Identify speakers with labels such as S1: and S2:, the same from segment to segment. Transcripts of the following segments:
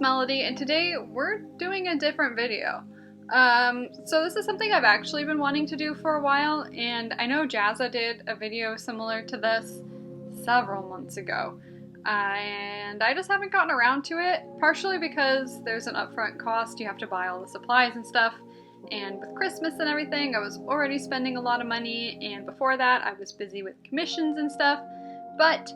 S1: is Melody, and today we're doing a different video. So this is something I've actually been wanting to do for a while, and I know Jazza did a video similar to this several months ago, and I just haven't gotten around to it, partially because there's an upfront cost. You have to buy all the supplies and stuff, and with Christmas and everything, I was already spending a lot of money, and before that I was busy with commissions and stuff, but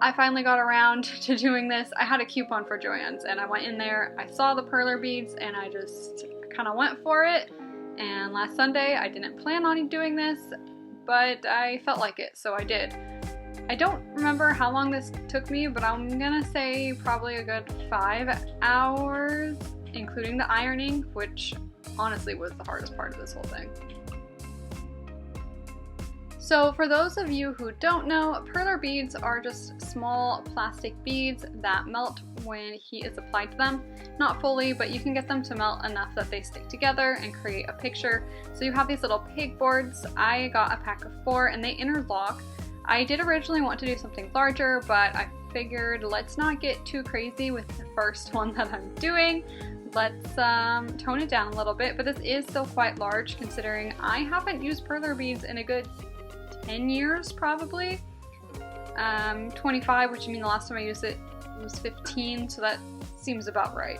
S1: I finally got around to doing this. I had a coupon for Joann's and I went in there, I saw the perler beads, and I just kind of went for it. And last Sunday I didn't plan on doing this, but I felt like it, so I did. I don't remember how long this took me, but I'm gonna say probably a good 5 hours, including the ironing, which honestly was the hardest part of this whole thing. So for those of you who don't know, perler beads are just small plastic beads that melt when heat is applied to them. Not fully, but you can get them to melt enough that they stick together and create a picture. So you have these little pegboards. I got a pack of 4 and they interlock. I did originally want to do something larger, but I figured let's not get too crazy with the first one that I'm doing. Let's tone it down a little bit, but this is still quite large considering I haven't used perler beads in a good 10 years probably. 25, which I mean the last time I used it was 15, so that seems about right.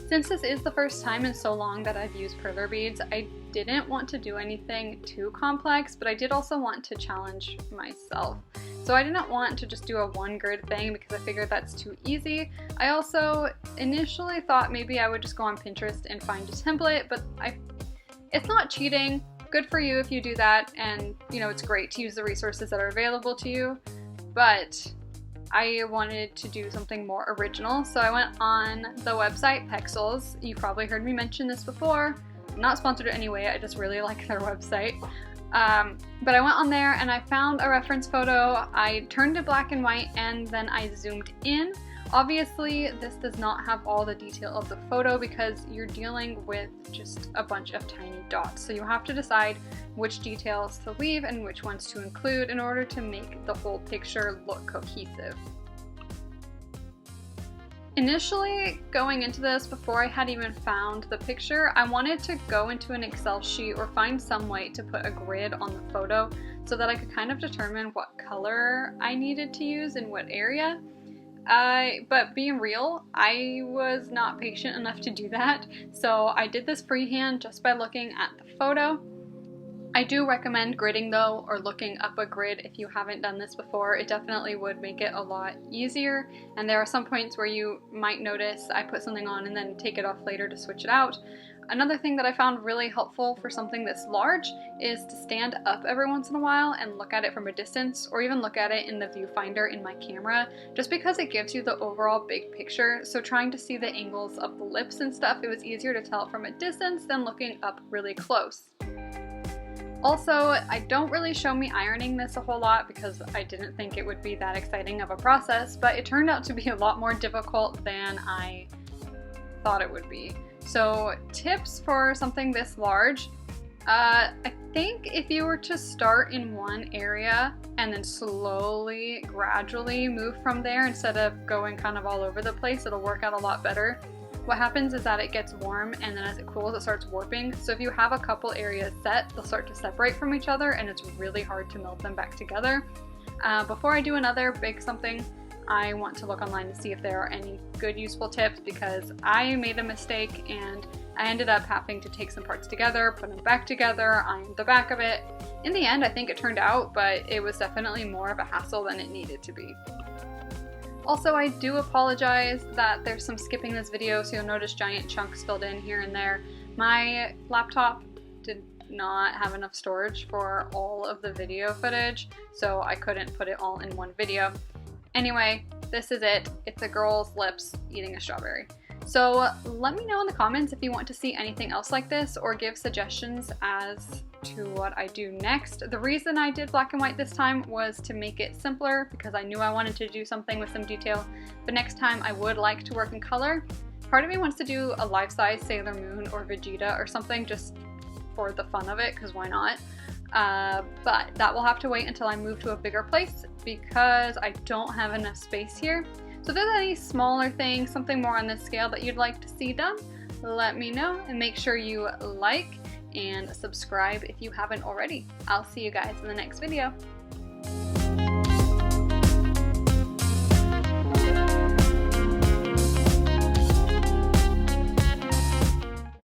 S1: Since this is the first time in so long that I've used perler beads, I didn't want to do anything too complex, but I did also want to challenge myself. So I didn't want to just do a one grid thing because I figured that's too easy. I also initially thought maybe I would just go on Pinterest and find a template, but it's not cheating. Good for you if you do that, and you know, it's great to use the resources that are available to you, but I wanted to do something more original, so I went on the website Pexels. You probably heard me mention this before. I'm not sponsored in any way, I just really like their website. But I went on there and I found a reference photo. I turned it black and white and then I zoomed in. Obviously, this does not have all the detail of the photo because you're dealing with just a bunch of tiny dots. So you have to decide which details to leave and which ones to include in order to make the whole picture look cohesive. Initially, going into this, before I had even found the picture, I wanted to go into an Excel sheet or find some way to put a grid on the photo so that I could kind of determine what color I needed to use in what area. But being real, I was not patient enough to do that, so I did this freehand just by looking at the photo. I do recommend gridding though, or looking up a grid if you haven't done this before. It definitely would make it a lot easier, and there are some points where you might notice I put something on and then take it off later to switch it out. Another thing that I found really helpful for something this large is to stand up every once in a while and look at it from a distance, or even look at it in the viewfinder in my camera, just because it gives you the overall big picture. So trying to see the angles of the lips and stuff, it was easier to tell from a distance than looking up really close. Also, I don't really show me ironing this a whole lot because I didn't think it would be that exciting of a process, but it turned out to be a lot more difficult than I thought it would be. So tips for something this large, I think if you were to start in one area and then slowly, gradually move from there instead of going kind of all over the place, it'll work out a lot better. What happens is that it gets warm and then as it cools it starts warping, so if you have a couple areas set, they'll start to separate from each other and it's really hard to melt them back together. Before I do another big something, I want to look online to see if there are any good useful tips, because I made a mistake and I ended up having to take some parts together, put them back together, iron the back of it. In the end, I think it turned out, but it was definitely more of a hassle than it needed to be. Also, I do apologize that there's some skipping this video, so you'll notice giant chunks filled in here and there. My laptop did not have enough storage for all of the video footage, so I couldn't put it all in one video. Anyway, this is it. It's a girl's lips eating a strawberry. So let me know in the comments if you want to see anything else like this, or give suggestions as to what I do next. The reason I did black and white this time was to make it simpler because I knew I wanted to do something with some detail, but next time I would like to work in color. Part of me wants to do a life-size Sailor Moon or Vegeta or something just for the fun of it, because why not? But that will have to wait until I move to a bigger place because I don't have enough space here. So if there's any smaller things, something more on this scale that you'd like to see done, let me know, and make sure you like and subscribe if you haven't already. I'll see you guys in the next video.